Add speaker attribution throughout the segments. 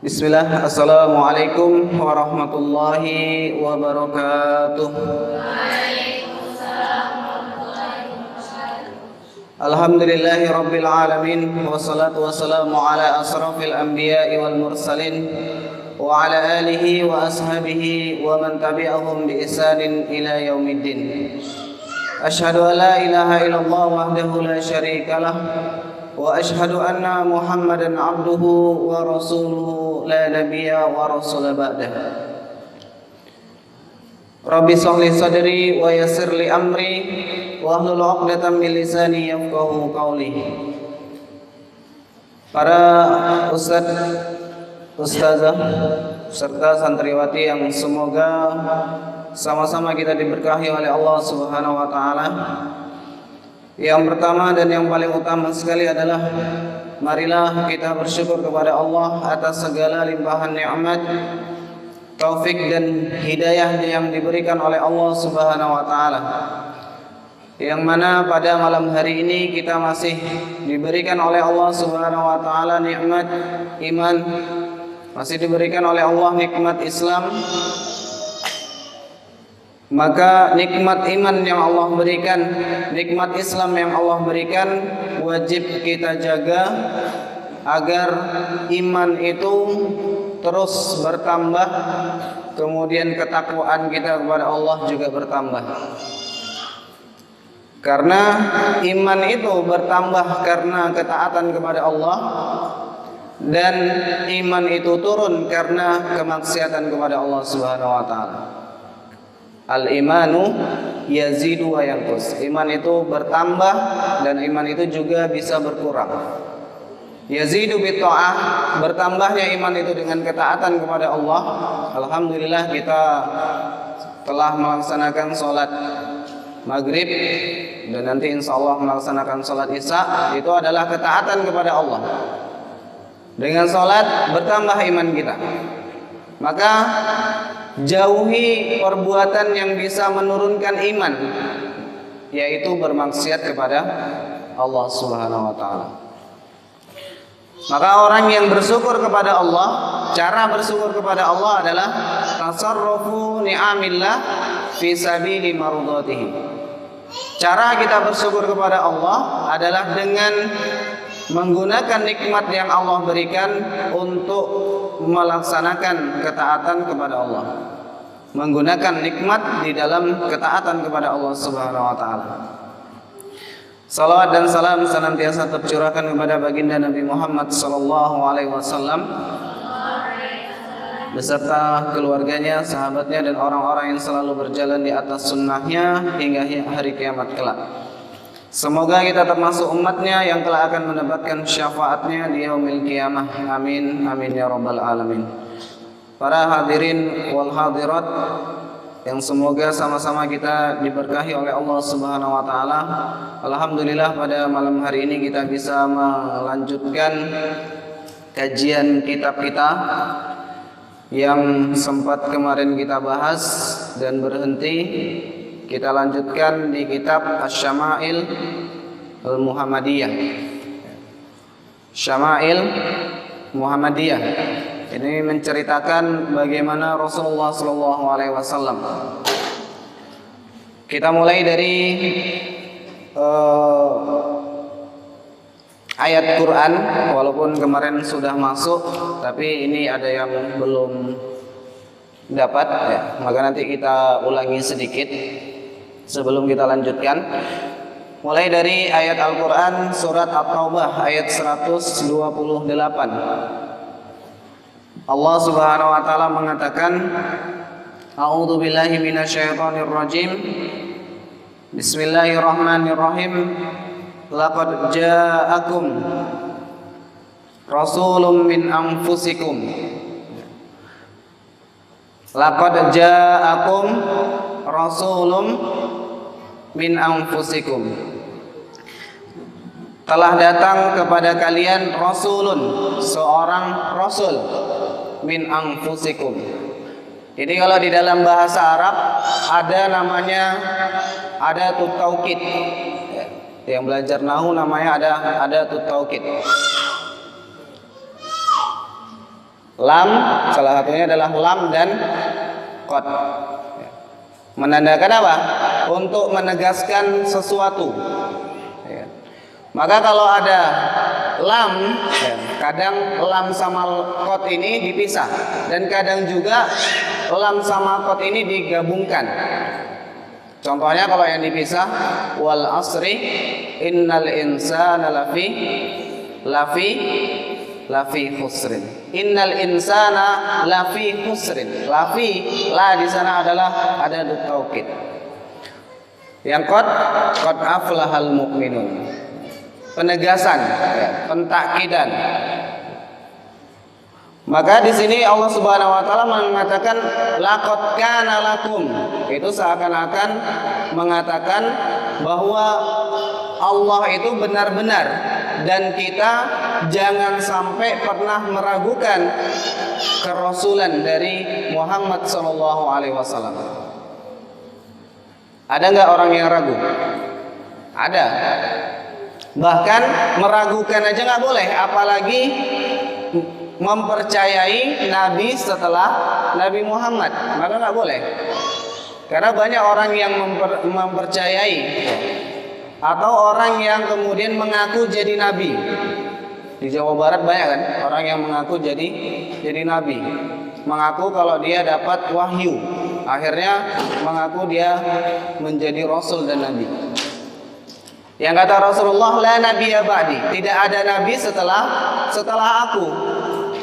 Speaker 1: Bismillah, Assalamualaikum warahmatullahi wabarakatuh. Alhamdulillahi rabbil alamin, wassalatu wassalamu ala asrafil anbiya'i wal mursalin wa ala alihi wa ashabihi wa man tabi'ahum bi ihsanin ila yaumiddin. Asyhadu an la ilaha illallah wahdahu la syarikalah wa asyhadu anna Muhammadan abduhu wa rasuluhu la nabiyya wa rasula ba'dah. Rabbi shrah li sadri wa yassir li amri wa hlul 'uqdatam min lisani yafqahu qawli. Para ustaz, ustazah serta santriwati yang semoga sama-sama kita diberkahi oleh Allah Subhanahu wa taala. Yang pertama dan yang paling utama sekali adalah marilah kita bersyukur kepada Allah atas segala limpahan nikmat, taufik dan hidayah yang diberikan oleh Allah Subhanahu wa taala. Yang mana pada malam hari ini kita masih diberikan oleh Allah Subhanahu wa taala nikmat iman, masih diberikan oleh Allah nikmat Islam. Maka nikmat iman yang Allah berikan, nikmat Islam yang Allah berikan, wajib kita jaga agar iman itu terus bertambah, kemudian ketakwaan kita kepada Allah juga bertambah. Karena iman itu bertambah karena ketaatan kepada Allah, dan iman itu turun karena kemaksiatan kepada Allah Subhanahu wa taala. Al-imanu yazidu wa yanqus. Iman itu bertambah dan iman itu juga bisa berkurang. Yazidu bitta'ah, bertambahnya iman itu dengan ketaatan kepada Allah. Alhamdulillah kita telah melaksanakan sholat maghrib dan nanti insya Allah melaksanakan sholat isya. Itu adalah ketaatan kepada Allah. Dengan sholat bertambah iman kita. Maka jauhi perbuatan yang bisa menurunkan iman, yaitu bermaksiat kepada Allah Subhanahu wa taala. Maka orang yang bersyukur kepada Allah, cara bersyukur kepada Allah adalah tasarrufu ni'amillah fi sabili mardhatihi. Cara kita bersyukur kepada Allah adalah dengan menggunakan nikmat yang Allah berikan untuk melaksanakan ketaatan kepada Allah, menggunakan nikmat di dalam ketaatan kepada Allah Subhanahu wa taala. Salawat dan salam senantiasa tercurahkan kepada baginda Nabi Muhammad sallallahu alaihi wasallam beserta keluarganya, sahabatnya dan orang-orang yang selalu berjalan di atas sunnahnya hingga hari kiamat kelak. Semoga kita termasuk umatnya yang telah akan mendapatkan syafaatnya di yaumil qiyamah. Amin, amin ya rabbal alamin. Para hadirin wal hadirat yang semoga sama-sama kita diberkahi oleh Allah Subhanahu wa taala. Alhamdulillah pada malam hari ini kita bisa melanjutkan kajian kitab kita yang sempat kemarin kita bahas dan berhenti. Kita lanjutkan di kitab Asy-Syama'il Al-Muhammadiyah. Syama'il Muhammadiyah. Ini menceritakan bagaimana Rasulullah sallallahu alaihi wasallam. Kita mulai dari ayat Quran, walaupun kemarin sudah masuk, tapi ini ada yang belum dapat ya. Maka nanti kita ulangi sedikit sebelum kita lanjutkan. Mulai dari ayat Al-Quran surat At-Taubah ayat 128. Allah Subhanahu wa taala mengatakan, A'udzu billahi minasyaitonir rajim. Bismillahirrahmanirrahim. Laqad ja'akum rasulun min anfusikum. Laqad ja'akum rasulun min anfusikum. Telah datang kepada kalian rasulun, seorang rasul, min anfusikum. Jadi kalau di dalam bahasa Arab ada namanya adatut taukid. Yang belajar nahwu namanya ada adatut taukid. Lam salah satunya adalah lam dan qad. Menandakan apa? Untuk menegaskan sesuatu. Maka kalau ada lam, kadang lam sama qad ini dipisah, dan kadang juga lam sama qad ini digabungkan. Contohnya kalau yang dipisah, wal asri innal insana lafi khusrin. Innal insana lafi khusrin. Lafi, la di sana adalah ada taukid. Yang qad aflahal mu'minun. Penegasan, pentakidan. Maka di sini Allah Subhanahu wa taala mengatakan laqad kana lakum. Itu seakan-akan mengatakan bahwa Allah itu benar-benar, dan kita jangan sampai pernah meragukan kerasulan dari Muhammad sallallahu alaihi wasallam. Ada nggak orang yang ragu? Ada. Bahkan meragukan aja nggak boleh, apalagi mempercayai Nabi setelah Nabi Muhammad, maka nggak boleh. Karena banyak orang yang mempercayai atau orang yang kemudian mengaku jadi Nabi. Di Jawa Barat banyak kan orang yang mengaku jadi Nabi, mengaku kalau dia dapat wahyu, akhirnya mengaku dia menjadi Rasul dan Nabi. Yang kata Rasulullah, la nabiyya ba'di, tidak ada nabi setelah aku.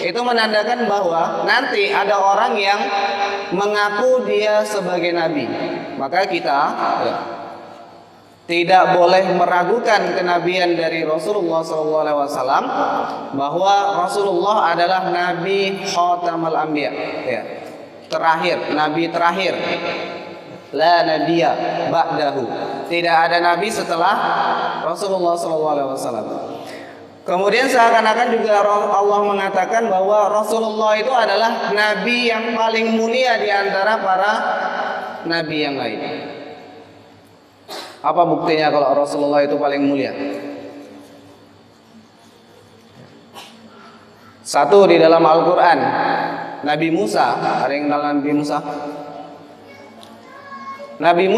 Speaker 1: Itu menandakan bahwa nanti ada orang yang mengaku dia sebagai nabi. Maka kita tidak boleh meragukan kenabian dari Rasulullah SAW, bahwa Rasulullah adalah nabi khatamul anbiya, terakhir, nabi terakhir. La nabiyya ba'dahu, tidak ada nabi setelah Rasulullah SAW. Kemudian seakan-akan juga Allah mengatakan bahwa Rasulullah itu adalah nabi yang paling mulia di antara para nabi yang lain. Apa buktinya kalau Rasulullah itu paling mulia? Satu, di dalam Al-Quran, Nabi Musa, ada yang kenal Nabi Musa? Nabi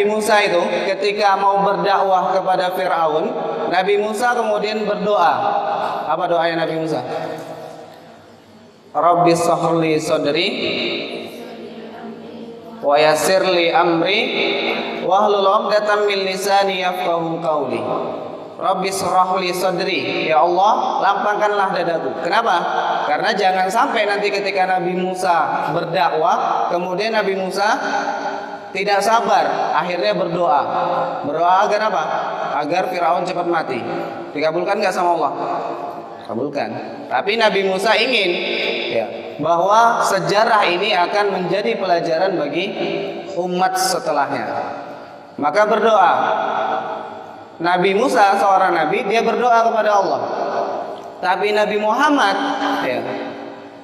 Speaker 1: Musa itu ketika mau berdakwah kepada Fir'aun, Nabi Musa kemudian berdoa. Apa doanya Nabi Musa? Rabbi shrahli sadri wa yassirli amri wahlul 'uqdatam min lisani yafqahu qawli. Rabbi shrahli sadri, ya Allah, lapangkanlah dadaku. Kenapa? Karena jangan sampai nanti ketika Nabi Musa berdakwah, kemudian Nabi Musa tidak sabar, akhirnya berdoa. Berdoa agar apa? Agar Firaun cepat mati. Dikabulkan nggak sama Allah? Kabulkan. Tapi Nabi Musa ingin bahwa sejarah ini akan menjadi pelajaran bagi umat setelahnya. Maka berdoa. Nabi Musa seorang nabi, dia berdoa kepada Allah. Tapi Nabi Muhammad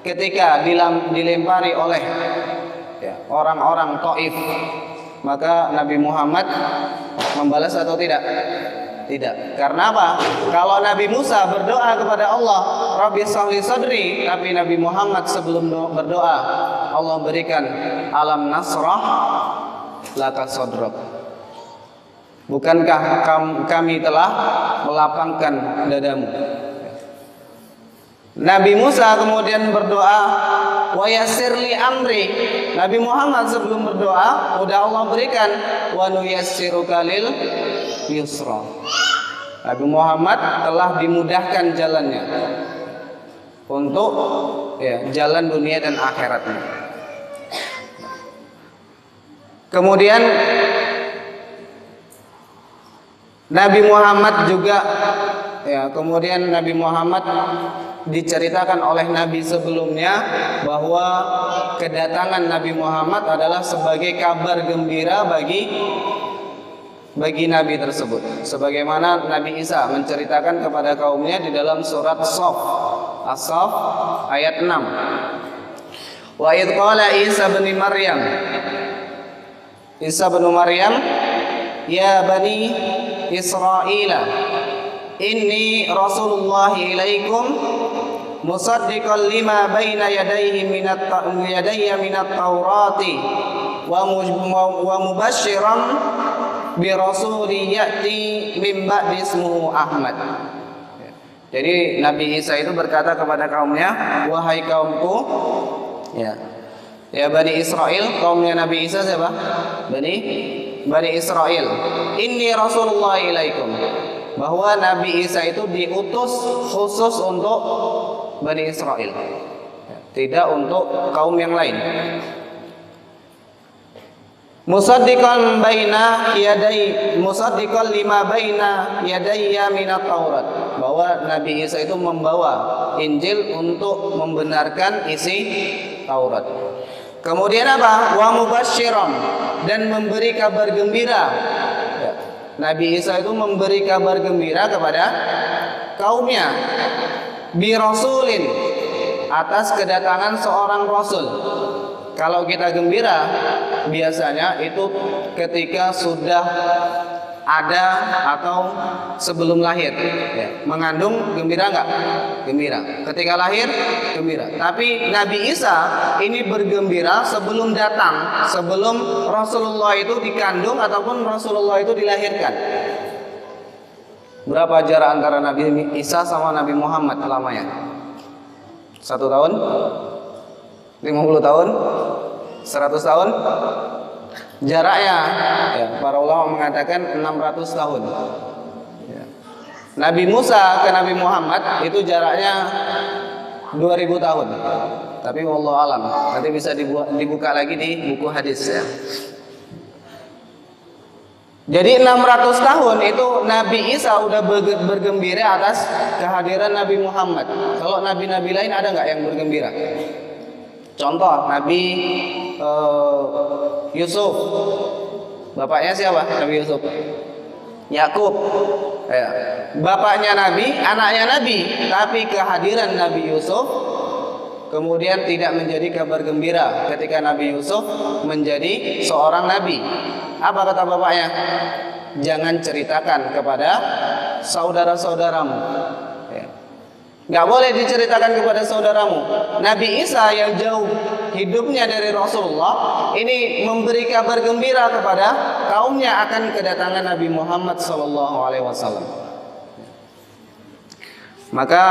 Speaker 1: ketika dilempari oleh orang-orang Taif, maka Nabi Muhammad membalas atau tidak? Tidak. Karena apa? Kalau Nabi Musa berdoa kepada Allah, Rabbi shrahli sadri, tapi Nabi Muhammad sebelum berdoa, Allah berikan alam nasrah laka sadrak. Bukankah kami telah melapangkan dadamu? Nabi Musa kemudian berdoa, wa yassirli amri. Nabi Muhammad sebelum berdoa, udah Allah berikan wa nuyassiruka lil yusra. Nabi Muhammad telah dimudahkan jalannya untuk jalan dunia dan akhiratnya. Kemudian Nabi Muhammad juga kemudian Nabi Muhammad diceritakan oleh Nabi sebelumnya bahwa kedatangan Nabi Muhammad adalah sebagai kabar gembira bagi Nabi tersebut. Sebagaimana Nabi Isa menceritakan kepada kaumnya di dalam surat Shaf, As-Shaf ayat 6. Wa idh qala Isa bin Maryam, Isa bin Maryam, ya bani Israila, inni Rasulullah ilaikum musaddiqan lima baina yadayhi minat Taurati wa mubasysyiran bi rasulin ya'ti min ba'di ismuhu Ahmad. Jadi Nabi Isa itu berkata kepada kaumnya, wahai kaumku, ya Bani Israel, kaumnya Nabi Isa siapa? Bani Israel. Inni Rasulullah ilaikum. Bahwa Nabi Isa itu diutus khusus untuk Bani Israel, tidak untuk kaum yang lain. Musaddiqan lima baina yadayya minat Taurat. Bahwa Nabi Isa itu membawa Injil untuk membenarkan isi Taurat. Kemudian apa? Wa mubasysyiran, dan memberi kabar gembira. Nabi Isa itu memberi kabar gembira kepada kaumnya bi rasulin, atas kedatangan seorang rasul. Kalau kita gembira biasanya itu ketika sudah ada atau sebelum lahir, mengandung gembira enggak? Gembira. Ketika lahir gembira. Tapi Nabi Isa ini bergembira sebelum datang, sebelum Rasulullah itu dikandung ataupun Rasulullah itu dilahirkan. Berapa jarak antara Nabi Isa sama Nabi Muhammad lamanya? 1 tahun? 50 tahun? 100 tahun? Jaraknya, para ulama mengatakan 600 tahun. Nabi Musa ke Nabi Muhammad itu jaraknya 2000 tahun. Tapi wallahu alam, nanti bisa dibuka lagi di buku hadis ya. Jadi 600 tahun itu Nabi Isa udah bergembira atas kehadiran Nabi Muhammad. Kalau nabi-nabi lain ada nggak yang bergembira? Contoh Nabi Yusuf, bapaknya siapa? Nabi Yusuf, Yakub. Bapaknya Nabi, anaknya Nabi, tapi kehadiran Nabi Yusuf kemudian tidak menjadi kabar gembira ketika Nabi Yusuf menjadi seorang nabi. Apa kata bapaknya? Jangan ceritakan kepada saudara-saudaramu. Nggak boleh diceritakan kepada saudaramu. Nabi Isa yang jauh hidupnya dari Rasulullah ini memberi kabar gembira kepada kaumnya akan kedatangan Nabi Muhammad SAW. Maka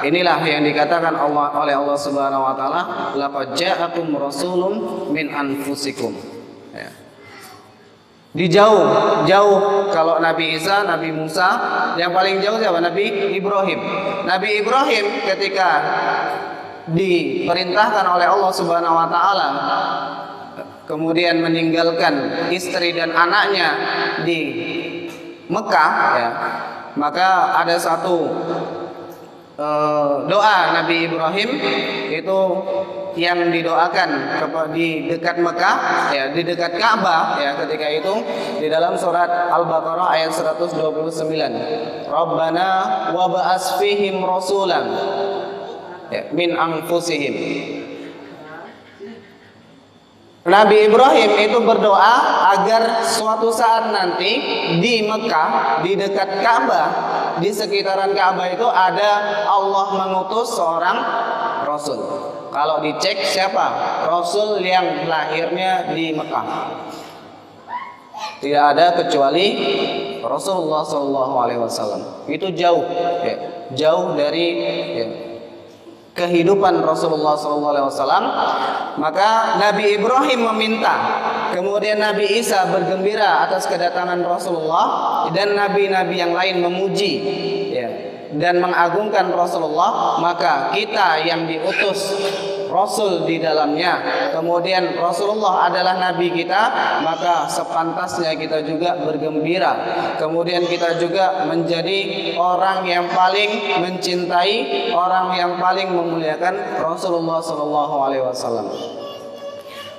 Speaker 1: inilah yang dikatakan oleh Allah Subhanahu Wa Taala, laqad ja'akum rasulun min anfusikum. Jauh kalau Nabi Isa, Nabi Musa, yang paling jauh siapa? Nabi Ibrahim. Nabi Ibrahim ketika diperintahkan oleh Allah Subhanahu Wa Taala kemudian meninggalkan istri dan anaknya di Mekah, maka ada satu doa Nabi Ibrahim itu yang didoakan di dekat Mekah, di dekat Ka'bah, ketika itu di dalam surat Al-Baqarah ayat 129. Rabbana wa ba'as fihim rasulan min anfusihim. Nabi Ibrahim itu berdoa agar suatu saat nanti di Mekah, di dekat Ka'bah, di sekitaran Ka'bah itu ada Allah mengutus seorang Rasul. Kalau dicek siapa? Rasul yang lahirnya di Mekah. Tidak ada kecuali Rasulullah SAW. Itu jauh, jauh dari kehidupan Rasulullah SAW. Maka Nabi Ibrahim meminta, kemudian Nabi Isa bergembira atas kedatangan Rasulullah, dan nabi-nabi yang lain memuji dan mengagungkan Rasulullah. Maka kita yang diutus Rasul di dalamnya, kemudian Rasulullah adalah Nabi kita, maka sepantasnya kita juga bergembira. Kemudian kita juga menjadi orang yang paling mencintai, orang yang paling memuliakan Rasulullah SAW.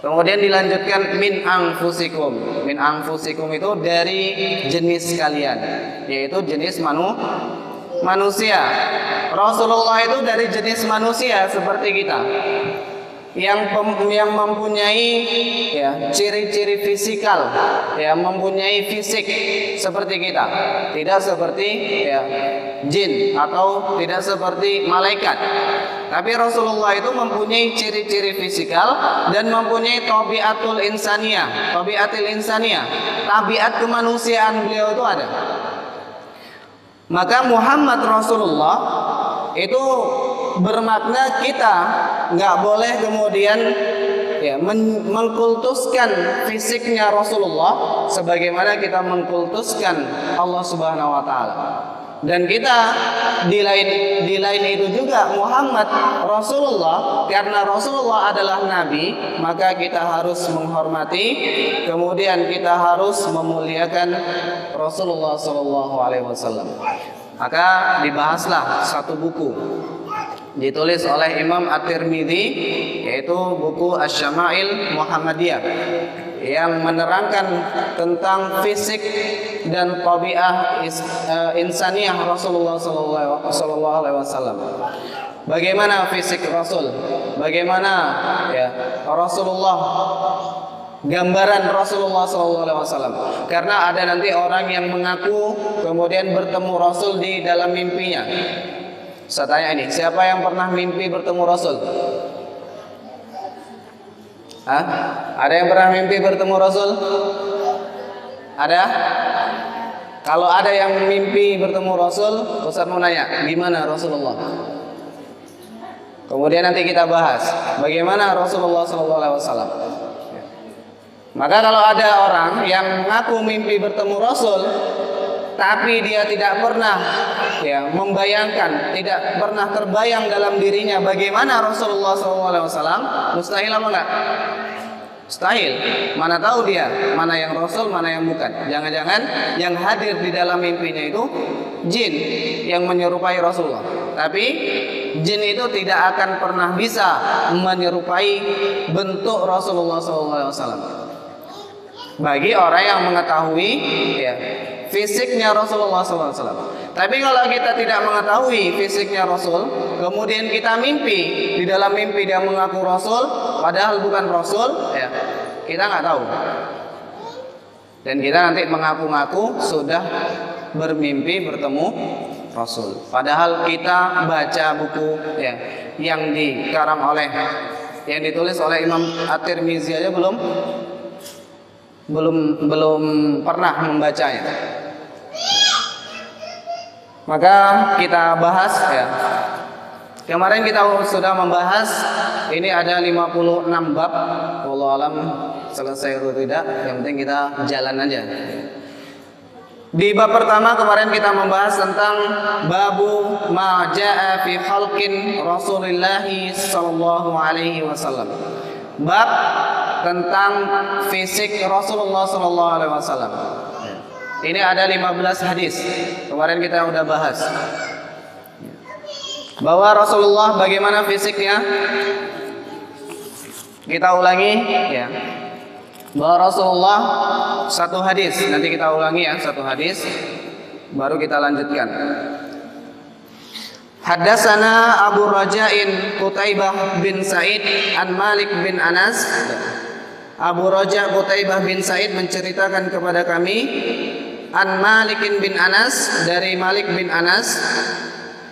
Speaker 1: Kemudian dilanjutkan min anfusikum. Min anfusikum itu dari jenis kalian, yaitu jenis manusia. Rasulullah itu dari jenis manusia seperti kita. yang mempunyai ya ciri-ciri fisikal, ya mempunyai fisik seperti kita, tidak seperti ya jin atau tidak seperti malaikat. Tapi Rasulullah itu mempunyai ciri-ciri fisikal dan mempunyai tabiatul insaniyah, tabiat kemanusiaan beliau itu ada. Maka Muhammad Rasulullah itu bermakna kita nggak boleh kemudian ya mengkultuskan fisiknya Rasulullah sebagaimana kita mengkultuskan Allah Subhanahu wa taala. Dan kita di lain itu juga Muhammad Rasulullah, karena Rasulullah adalah nabi, maka kita harus menghormati, kemudian kita harus memuliakan Rasulullah sallallahu alaihi wasallam. Maka dibahaslah satu buku ditulis oleh Imam At-Tirmidzi, yaitu buku Asy-Syama'il Muhammadiyah, yang menerangkan tentang fisik dan tabiat insaniyah Rasulullah sallallahu alaihi wasallam. Bagaimana fisik Rasul? Bagaimana ya Rasulullah, gambaran Rasulullah sallallahu alaihi wasallam. Karena ada nanti orang yang mengaku kemudian bertemu Rasul di dalam mimpinya. Saya tanya ini, siapa yang pernah mimpi bertemu Rasul? Hah? Ada yang pernah mimpi bertemu Rasul? Ada? Kalau ada yang mimpi bertemu Rasul, Ustaz mau nanya, gimana Rasulullah? Kemudian nanti kita bahas bagaimana Rasulullah SAW. Maka kalau ada orang yang mengaku mimpi bertemu Rasul, tapi dia tidak pernah ya membayangkan, tidak pernah terbayang dalam dirinya bagaimana Rasulullah SAW, mustahil apa enggak? Mustahil. Mana tahu dia mana yang Rasul, mana yang bukan. Jangan-jangan yang hadir di dalam mimpinya itu jin yang menyerupai Rasulullah. Tapi jin itu tidak akan pernah bisa menyerupai bentuk Rasulullah SAW. Bagi orang yang mengetahui ya fisiknya Rasulullah SAW. Tapi kalau kita tidak mengetahui fisiknya Rasul, kemudian kita mimpi, di dalam mimpi dia mengaku Rasul, padahal bukan Rasul, ya kita nggak tahu. Dan kita nanti mengaku-ngaku sudah bermimpi bertemu Rasul. Padahal kita baca buku ya yang dikarang oleh, yang ditulis oleh Imam At-Tirmidzi aja belum pernah membacanya. Maka kita bahas ya. Kemarin kita sudah membahas ini ada 56 bab. Wallahu alam selesai atau tidak, yang penting kita jalan aja. Di bab pertama kemarin kita membahas tentang babu ma jaa fi khalqin Rasulillah sallallahu alaihi wasallam. Bab tentang fisik Rasulullah sallallahu alaihi wasallam. Ini ada 15 hadis. Kemarin kita udah bahas bahwa Rasulullah bagaimana fisiknya. Kita ulangi ya. Bahwa Rasulullah satu hadis. Nanti kita ulangi ya satu hadis, baru kita lanjutkan. Haddatsana Abu Raja'in Qutaibah bin Sa'id an Malik bin Anas. Abu Raja' Qutaibah bin Sa'id menceritakan kepada kami an Malik bin Anas, dari Malik bin Anas,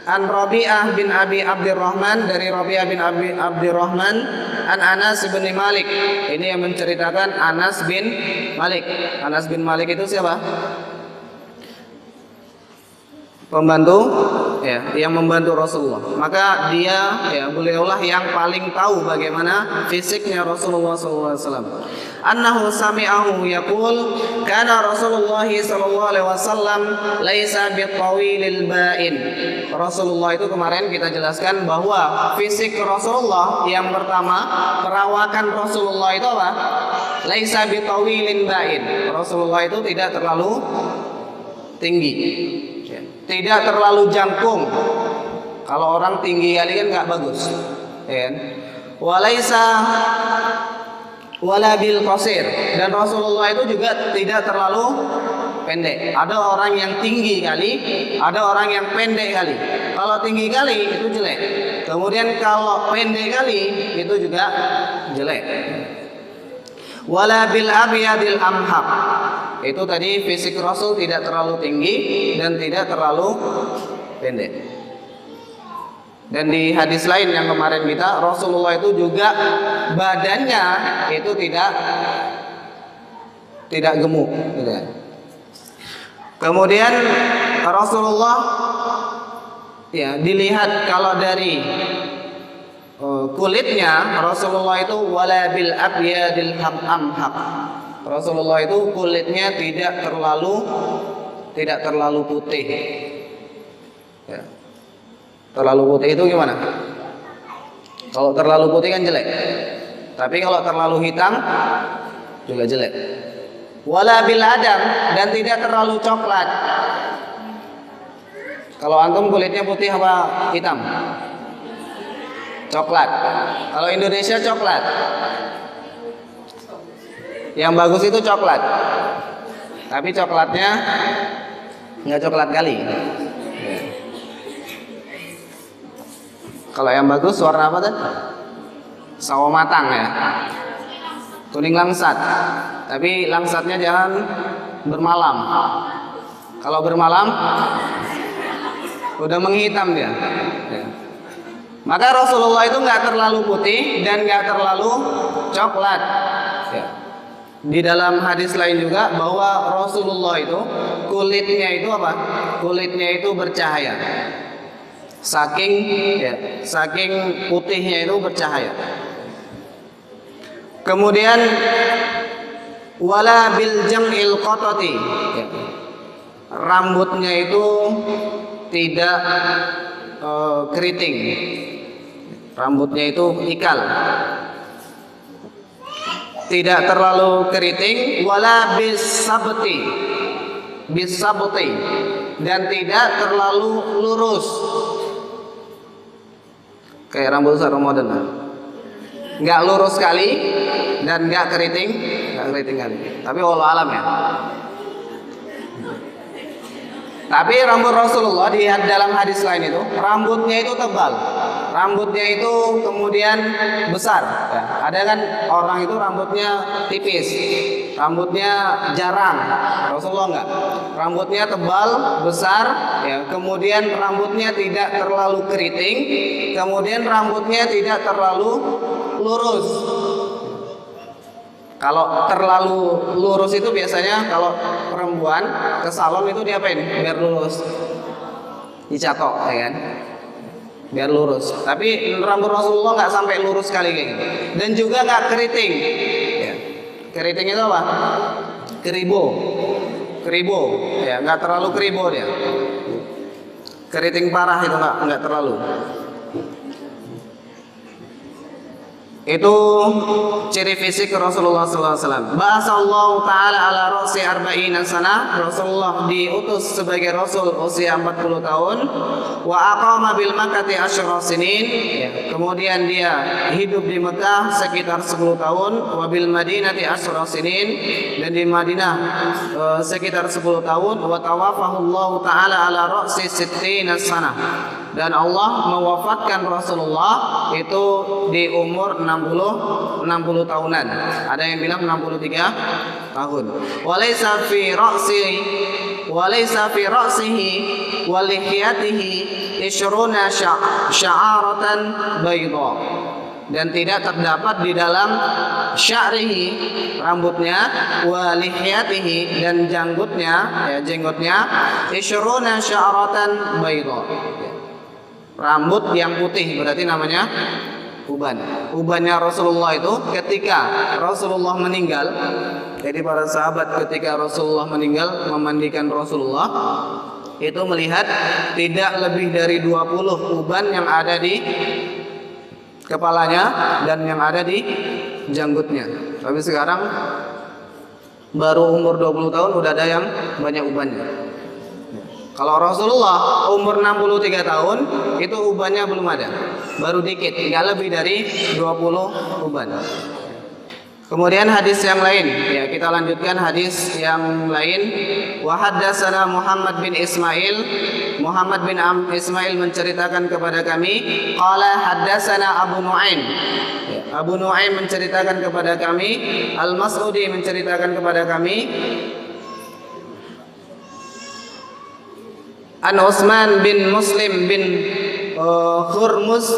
Speaker 1: an Rabi'ah bin Abi Abdurrahman, dari Rabi'ah bin Abi Abdurrahman, an Anas bin Malik. Ini yang menceritakan Anas bin Malik. Anas bin Malik itu siapa? Pembantu ya, yang membantu Rasulullah. Maka dia ya, beliaulah yang paling tahu bagaimana fisiknya Rasulullah SAW. Annahu sami'ahu yaqul kana Rasulullah sallallahu alaihi wasallam laisa bitawilil ba'in. Rasulullah itu kemarin kita jelaskan bahwa fisik Rasulullah yang pertama, perawakan Rasulullah itu apa? Laisa bitawilin ba'in. Rasulullah itu tidak terlalu tinggi, tidak terlalu jangkung. Kalau orang tinggi kali kan nggak bagus, ya. Walaisa wala bil qasir, dan Rasulullah itu juga tidak terlalu pendek. Ada orang yang tinggi kali, ada orang yang pendek kali. Kalau tinggi kali itu jelek. Kemudian kalau pendek kali itu juga jelek. Wala bil abyadil amhaq. Itu tadi fisik Rasul tidak terlalu tinggi dan tidak terlalu pendek. Dan di hadis lain yang kemarin kita, Rasulullah itu juga badannya itu tidak gemuk gitu ya. Kemudian Rasulullah ya dilihat kalau dari kulitnya, Rasulullah itu wala bil abyadil amhaq. Rasulullah itu kulitnya tidak terlalu putih. Ya. Terlalu putih itu gimana? Kalau terlalu putih kan jelek. Tapi kalau terlalu hitam juga jelek. Wala bil adam, dan tidak terlalu coklat. Kalau antum kulitnya putih apa hitam? Coklat. Kalau Indonesia coklat. Yang bagus itu coklat. Tapi coklatnya nggak coklat kali. Kalau yang bagus warna apa tadi? Sawo matang ya. Kuning langsat. Tapi langsatnya jangan bermalam. Kalau bermalam udah menghitam dia. Ya. Maka Rasulullah itu nggak terlalu putih dan nggak terlalu coklat. Ya. Di dalam hadis lain juga bahwa Rasulullah itu kulitnya itu apa? Kulitnya itu bercahaya. Saking putihnya itu bercahaya. Kemudian wala bil jam'il qatati. Ya. Rambutnya itu tidak keriting. Rambutnya itu ikal. Tidak terlalu keriting, wala bisabti. Bisabti, dan tidak terlalu lurus. Kayak rambut Ramadan. Enggak lurus sekali dan enggak keriting kali. Tapi wallahu alam ya. Tapi rambut Rasulullah di dalam hadis lain itu rambutnya itu tebal, rambutnya itu kemudian besar. Ya, ada kan orang itu rambutnya tipis, rambutnya jarang. Rasulullah enggak, rambutnya tebal, besar, ya. Kemudian rambutnya tidak terlalu keriting, kemudian rambutnya tidak terlalu lurus. Kalau terlalu lurus itu biasanya kalau perempuan ke salon itu diapain? Biar lurus, dicatok, ya kan? Biar lurus. Tapi rambut Rasulullah nggak sampai lurus sekali kayak gitu. Dan juga nggak keriting. Ya. Keriting itu apa? Keribo, ya nggak terlalu keribo dia. Keriting parah itu nggak terlalu. Itu ciri fisik Rasulullah SAW. Bahasa Allah Ta'ala ala ra'si arba'ina sana. Rasulullah diutus sebagai Rasul usia 40 tahun. Wa aqama bil Makkati asyra sinin. Ya. Kemudian dia hidup di Mekah sekitar 10 tahun. Wa bil Madinati asyra sinin. Dan di Madinah sekitar 10 tahun. Wa tawafahu Allah Ta'ala ala ra'si sittina sana. Dan Allah mewafatkan Rasulullah itu di umur 60 tahunan. Ada yang bilang 63 tahun. Walaysa fi ra'sihi wa lihiyatihi ishruna sya'aratan bayda. Dan tidak terdapat di dalam sya'rihi, rambutnya, wa lihiyatihi, dan jenggotnya ishruna sya'aratan bayda. Rambut yang putih berarti namanya uban. Ubannya Rasulullah itu ketika Rasulullah meninggal. Jadi para sahabat ketika Rasulullah meninggal memandikan Rasulullah itu melihat tidak lebih dari 20 uban yang ada di kepalanya dan yang ada di janggutnya. Tapi sekarang baru umur 20 tahun udah ada yang banyak ubannya. Kalau Rasulullah umur 63 tahun itu ubannya belum ada, baru dikit, nggak lebih dari 20 uban. Kemudian hadis yang lain, ya kita lanjutkan hadis yang lain. Wa haddatsana Muhammad bin Ismail. Muhammad bin Ismail menceritakan kepada kami, qala haddatsana Abu Nuaim. Abu Nuaim menceritakan kepada kami, Al-Mas'udi menceritakan kepada kami, an Utsman bin Muslim bin Hurmuz,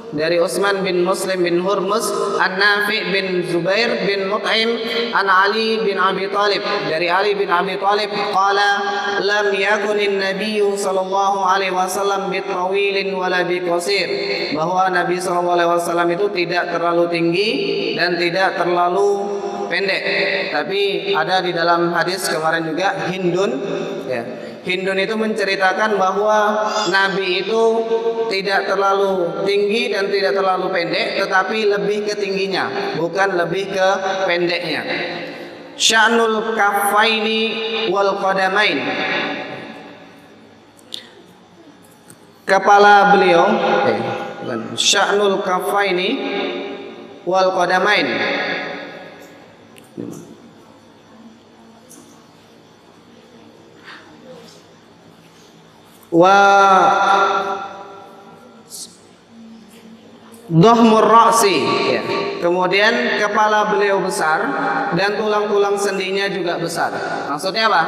Speaker 1: dari Utsman bin Muslim bin Hurmuz, an Nafi bin Zubair bin Mut'im, an Ali bin Abi Thalib, dari Ali bin Abi Thalib, qala lam yakunin nabiyyu sallallahu alaihi wasallam bitawilin wala biqasir, bahwa Nabi sallallahu alaihi wasallam itu tidak terlalu tinggi dan tidak terlalu pendek. Tapi ada di dalam hadis kemarin juga Hindun, ya. Hindun itu menceritakan bahwa Nabi itu tidak terlalu tinggi dan tidak terlalu pendek, tetapi lebih ke tingginya, bukan lebih ke pendeknya. Sya'nul kaffaini wal qadamain, kepala beliau, sya'nul kaffaini wal qadamain, wa dhahmur ra'si, ya. Kemudian kepala beliau besar dan tulang-tulang sendinya juga besar. Maksudnya apa?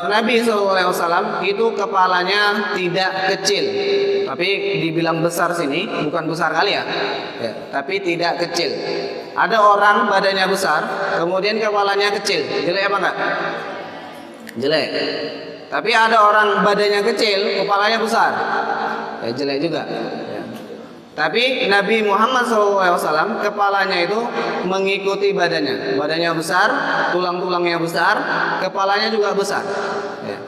Speaker 1: Nabi SAW itu kepalanya tidak kecil, tapi dibilang besar sini bukan besar kali ya, tapi tidak kecil. Ada orang badannya besar, kemudian kepalanya kecil, jelek apa enggak? Jelek. Tapi ada orang badannya kecil, kepalanya besar, ya jelek juga. Ya. Tapi Nabi Muhammad SAW kepalanya itu mengikuti badannya. Badannya besar, tulang-tulangnya besar, kepalanya juga besar. Ya.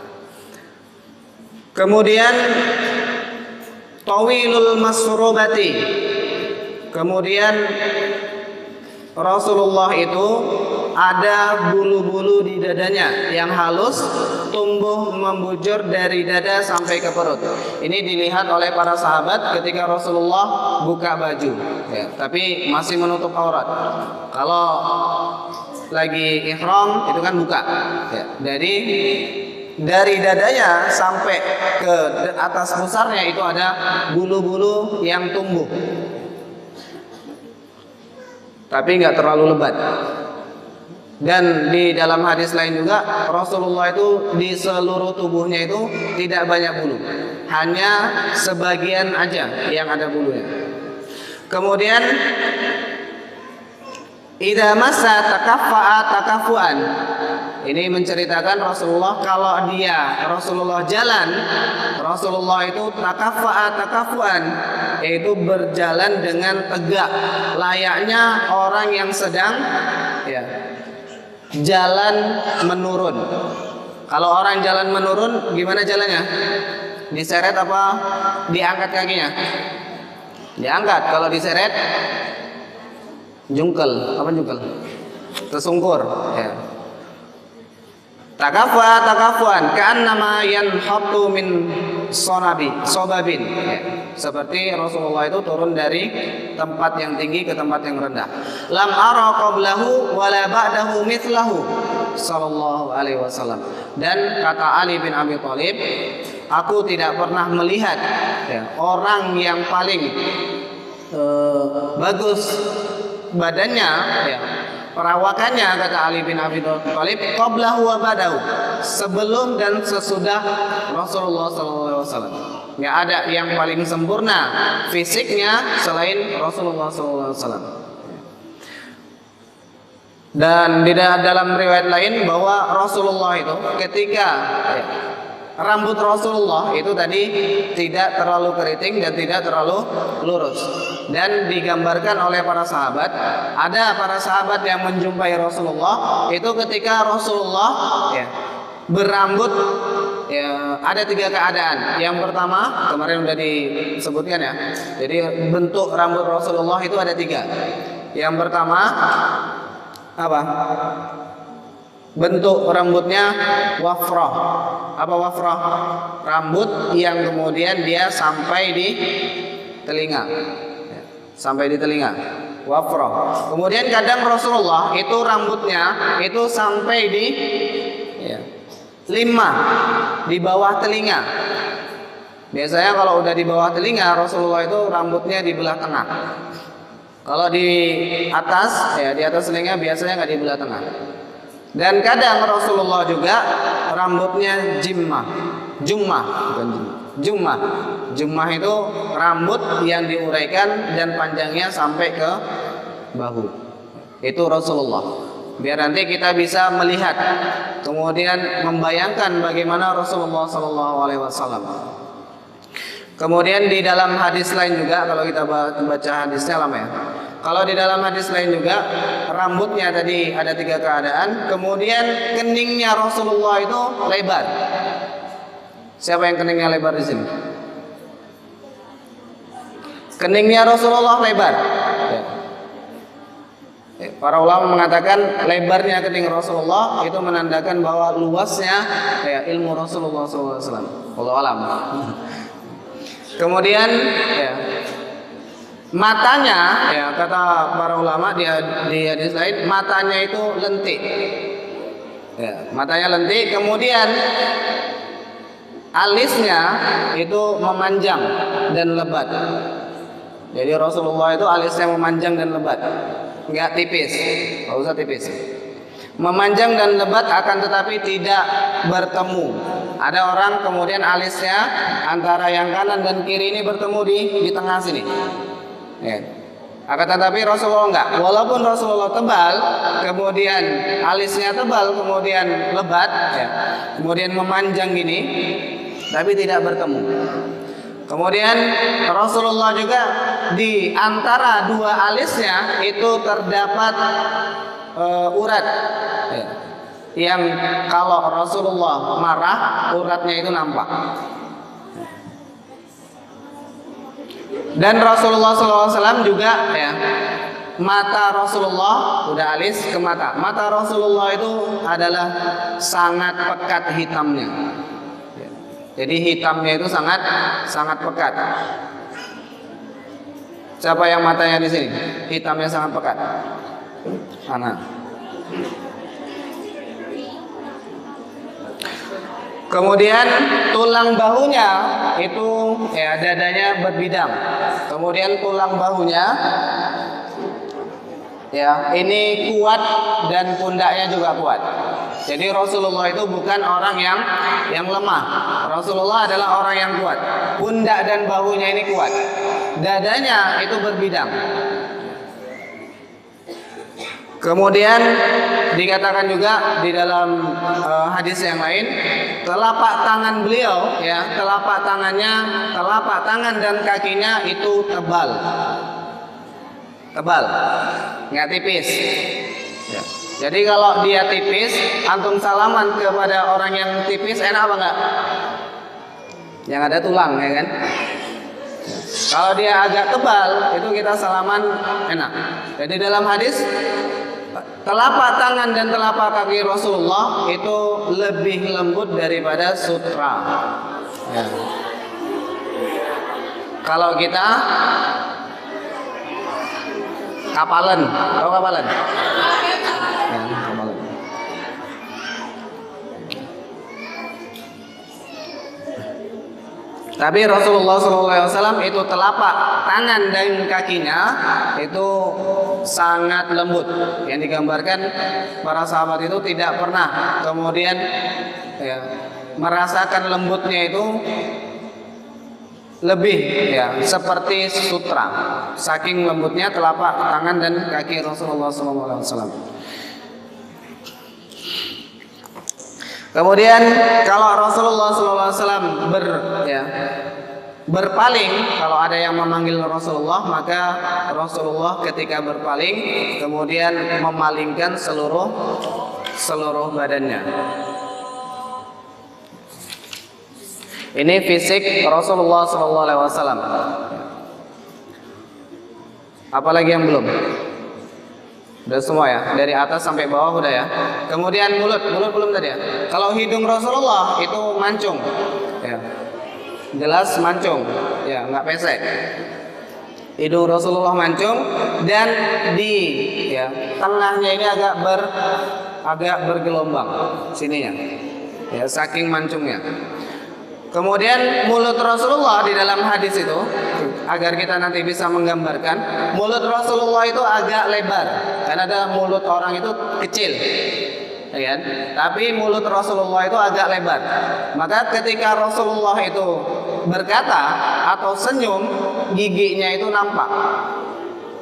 Speaker 1: Kemudian tawilul masrubati. Kemudian Rasulullah itu ada bulu-bulu di dadanya yang halus, tumbuh membujur dari dada sampai ke perut. Ini dilihat oleh para sahabat ketika Rasulullah buka baju, ya, tapi masih menutup aurat. Kalau lagi ihram itu kan buka, ya, dari dadanya sampai ke atas pusarnya itu ada bulu-bulu yang tumbuh, tapi nggak terlalu lebat. Dan di dalam hadis lain juga Rasulullah itu di seluruh tubuhnya itu tidak banyak bulu, hanya sebagian aja yang ada bulunya. Kemudian idza massa takaffa'a takafuan. Ini menceritakan Rasulullah kalau Rasulullah jalan, Rasulullah itu takaffa'a takafuan, yaitu berjalan dengan tegak layaknya orang yang sedang, ya, jalan menurun. Kalau orang jalan menurun gimana jalannya? Diseret apa diangkat kakinya? Diangkat. Kalau diseret jungkel. Apa jungkel? Tersungkur, ya. Takafuan ka'annama yanhatu min sobabin, ya. Seperti Rasulullah itu turun dari tempat yang tinggi ke tempat yang rendah. Lam ara qablahu wala ba'dahu mithlahu sallallahu alaihi wasallam. Dan kata Ali bin Abi Thalib, aku tidak pernah melihat, ya, orang yang paling bagus badannya, ya, perawakannya, kata Ali bin Abi Thalib, qablahu wa ba'dahu, sebelum dan sesudah Rasulullah SAW. Nggak ada yang paling sempurna fisiknya selain Rasulullah SAW. Dan di dalam riwayat lain bahwa Rasulullah itu ketika, ya, rambut Rasulullah itu tadi tidak terlalu keriting dan tidak terlalu lurus. Dan digambarkan oleh para sahabat, ada para sahabat yang menjumpai Rasulullah itu ketika Rasulullah, ya, berambut, ya, ada 3 keadaan. Yang pertama kemarin sudah disebutkan, ya. Jadi bentuk rambut Rasulullah itu ada 3. Yang pertama apa? Bentuk rambutnya wafrah. Apa wafrah? Rambut yang kemudian dia sampai di telinga, sampai di telinga. wafrah. Kemudian kadang Rasulullah itu rambutnya itu sampai di ya, 5 di bawah telinga. Biasanya kalau udah di bawah telinga Rasulullah itu rambutnya di belah tengah. Kalau di atas ya di atas telinga biasanya nggak di belah tengah. Dan kadang Rasulullah juga rambutnya jummah, bukan jummah. Jummah itu rambut yang diuraikan dan panjangnya sampai ke bahu. Itu Rasulullah. Biar nanti kita bisa melihat, kemudian membayangkan bagaimana Rasulullah SAW. Kemudian di dalam hadis lain juga, kalau kita baca hadisnya lama ya. Kalau di dalam hadis lain juga rambutnya tadi ada 3 keadaan. Kemudian keningnya Rasulullah itu lebar. Siapa yang keningnya lebar di sini? Keningnya Rasulullah lebar. Ya. Para ulama mengatakan lebarnya kening Rasulullah itu menandakan bahwa luasnya ya, ilmu Rasulullah SAW. Wallahu a'lam. Kemudian ya, matanya ya kata para ulama di hadis lain matanya itu lentik. Ya, matanya lentik. Kemudian alisnya itu memanjang dan lebat. Jadi Rasulullah itu alisnya memanjang dan lebat, nggak tipis, nggak usah tipis. Memanjang dan lebat akan tetapi tidak bertemu. Ada orang kemudian alisnya antara yang kanan dan kiri ini bertemu di tengah sini. Ya. Akan tetapi Rasulullah enggak. Walaupun Rasulullah tebal, kemudian alisnya tebal, kemudian lebat, ya. Kemudian memanjang gini, tapi tidak bertemu. Kemudian Rasulullah juga di antara 2 alisnya itu terdapat urat. Ya. Yang kalau Rasulullah marah uratnya itu nampak. Dan Rasulullah SAW juga ya, mata Rasulullah udah alis ke mata. Mata Rasulullah itu adalah sangat pekat hitamnya. Jadi hitamnya itu sangat pekat. Siapa yang matanya di sini? Hitamnya sangat pekat. Mana? Kemudian tulang bahunya itu ya dadanya berbidang. Kemudian tulang bahunya ya ini kuat dan pundaknya juga kuat. Jadi Rasulullah itu bukan orang yang lemah. Rasulullah adalah orang yang kuat. Pundak dan bahunya ini kuat. Dadanya itu berbidang. Kemudian dikatakan juga di dalam hadis yang lain, telapak tangan beliau ya, telapak tangan dan kakinya itu tebal, nggak tipis. Ya. Jadi kalau dia tipis, antum salaman kepada orang yang tipis enak apa enggak? Yang ada tulang ya kan? Kalau dia agak tebal, itu kita salaman enak. Jadi dalam hadis telapak tangan dan telapak kaki Rasulullah itu lebih lembut daripada sutra. Ya. Kalau kita kapalan, tahu kapalan? Ya, kapalan. Tapi Rasulullah SAW itu telapak tangan dan kakinya itu sangat lembut. Yang digambarkan para sahabat itu tidak pernah kemudian ya, merasakan lembutnya itu lebih ya seperti sutra. Saking lembutnya telapak tangan dan kaki Rasulullah SAW. Kemudian kalau Rasulullah SAW berpaling, kalau ada yang memanggil Rasulullah, maka Rasulullah ketika berpaling kemudian memalingkan seluruh badannya. Ini fisik Rasulullah SAW. Apalagi yang belum? Udah semua ya, dari atas sampai bawah udah ya. Kemudian mulut belum tadi ya. Kalau hidung Rasulullah itu mancung, ya, jelas mancung, ya nggak pesek. Hidung Rasulullah mancung dan di tengahnya ini agak bergelombang sininya. Ya, saking mancungnya. Kemudian mulut Rasulullah di dalam hadis itu, agar kita nanti bisa menggambarkan, mulut Rasulullah itu agak lebar. Karena ada mulut orang itu kecil, ya kan? Tapi mulut Rasulullah itu agak lebar. Maka ketika Rasulullah itu berkata atau senyum, giginya itu nampak.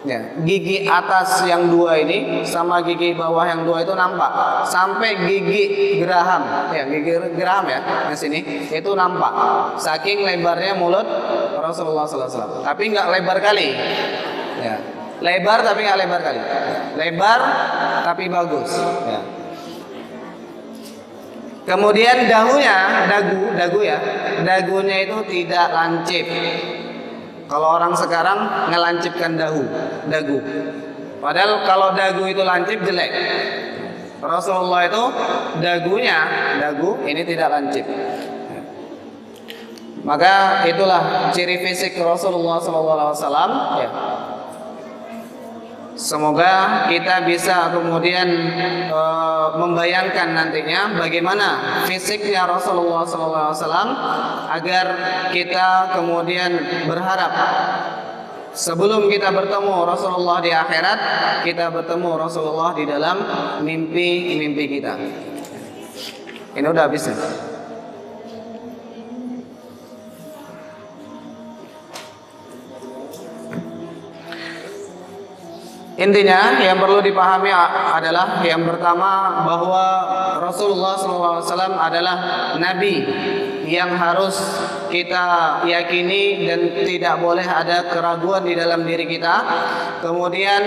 Speaker 1: Ya, gigi atas yang dua ini sama gigi bawah yang dua itu nampak, sampai gigi geraham, gigi geraham yang sini itu nampak. Saking lebarnya mulut Rasulullah SAW. Tapi nggak lebar kali, ya. Lebar tapi nggak lebar kali. Lebar tapi bagus. Ya. Kemudian dagunya itu tidak lancip. Kalau orang sekarang ngelancipkan dagu. Padahal kalau dagu itu lancip jelek. Rasulullah itu dagu ini tidak lancip. Maka itulah ciri fisik Rasulullah SAW. Ya. Semoga kita bisa kemudian membayangkan nantinya bagaimana fisiknya Rasulullah SAW agar kita kemudian berharap sebelum kita bertemu Rasulullah di akhirat, kita bertemu Rasulullah di dalam mimpi-mimpi kita. Ini udah habis ya? Intinya yang perlu dipahami adalah yang pertama bahwa Rasulullah SAW adalah Nabi yang harus kita yakini dan tidak boleh ada keraguan di dalam diri kita. Kemudian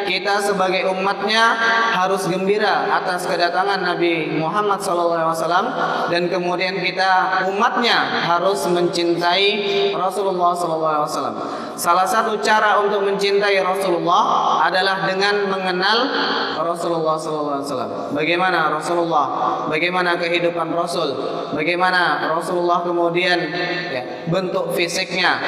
Speaker 1: kita sebagai umatnya harus gembira atas kedatangan Nabi Muhammad SAW, dan kemudian kita umatnya harus mencintai Rasulullah SAW. Salah satu cara untuk mencintai Rasulullah adalah dengan mengenal Rasulullah SAW. Bagaimana Rasulullah, bagaimana kehidupan Rasul, bagaimana Rasulullah kemudian bentuk fisiknya,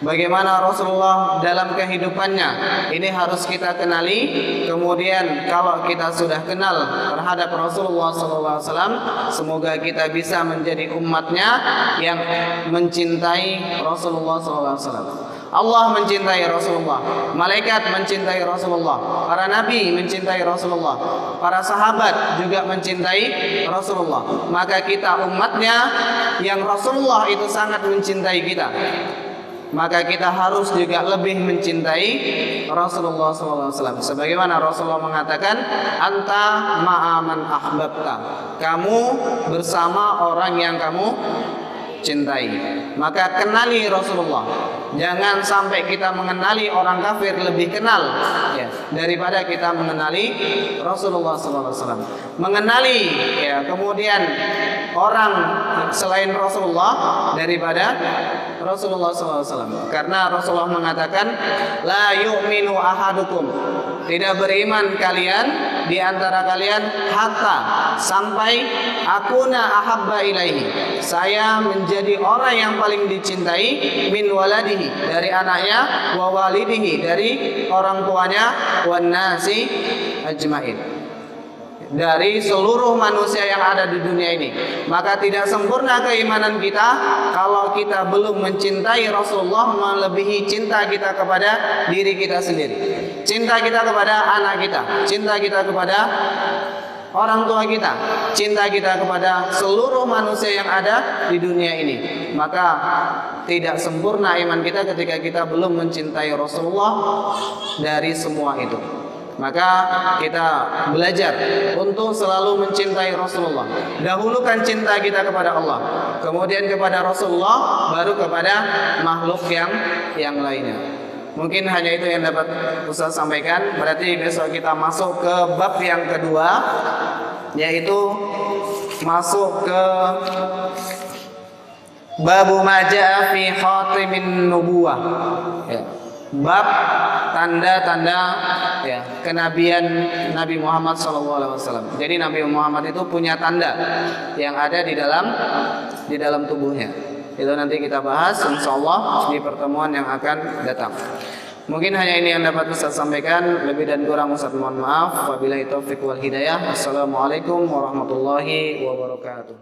Speaker 1: bagaimana Rasulullah dalam kehidupannya. Ini harus kita kenali. Kemudian kalau kita sudah kenal terhadap Rasulullah SAW, semoga kita bisa menjadi umatnya yang mencintai Rasulullah SAW. Allah mencintai Rasulullah, malaikat mencintai Rasulullah, para nabi mencintai Rasulullah, para sahabat juga mencintai Rasulullah. Maka kita umatnya yang Rasulullah itu sangat mencintai kita, maka kita harus juga lebih mencintai Rasulullah SAW. Sebagaimana Rasulullah mengatakan, anta ma'aman ahbabta, kamu bersama orang yang kamu cintai. Maka kenali Rasulullah. Jangan sampai kita mengenali orang kafir lebih kenal daripada kita mengenali Rasulullah SAW. Mengenali kemudian orang selain Rasulullah daripada Rasulullah SAW. Karena Rasulullah mengatakan, la yu'minu ahadukum, tidak beriman kalian di antara kalian hatta sampai akuna ahabba ilaihi, saya menjadi orang yang paling dicintai, min waladihi, dari anaknya, wa walidihi, dari orang tuanya, wan nasi ajmain, dari seluruh manusia yang ada di dunia ini. Maka tidak sempurna keimanan kita kalau kita belum mencintai Rasulullah melebihi cinta kita kepada diri kita sendiri, cinta kita kepada anak kita, cinta kita kepada orang tua kita, cinta kita kepada seluruh manusia yang ada di dunia ini. Maka tidak sempurna iman kita ketika kita belum mencintai Rasulullah dari semua itu. Maka kita belajar untuk selalu mencintai Rasulullah. Dahulukan cinta kita kepada Allah, kemudian kepada Rasulullah, baru kepada makhluk yang lainnya. Mungkin hanya itu yang dapat Ustaz sampaikan. Berarti besok kita masuk ke bab yang kedua, yaitu masuk ke babu maja'a fi khatimin nubuwah. Bab tanda-tanda kenabian Nabi Muhammad SAW. Jadi Nabi Muhammad itu punya tanda yang ada di dalam tubuhnya. Itu nanti kita bahas insyaallah di pertemuan yang akan datang. Mungkin hanya ini yang dapat Ustaz sampaikan. Lebih dan kurang Ustaz mohon maaf. Wabillahi taufiq wal hidayah. Assalamualaikum warahmatullahi wabarakatuh.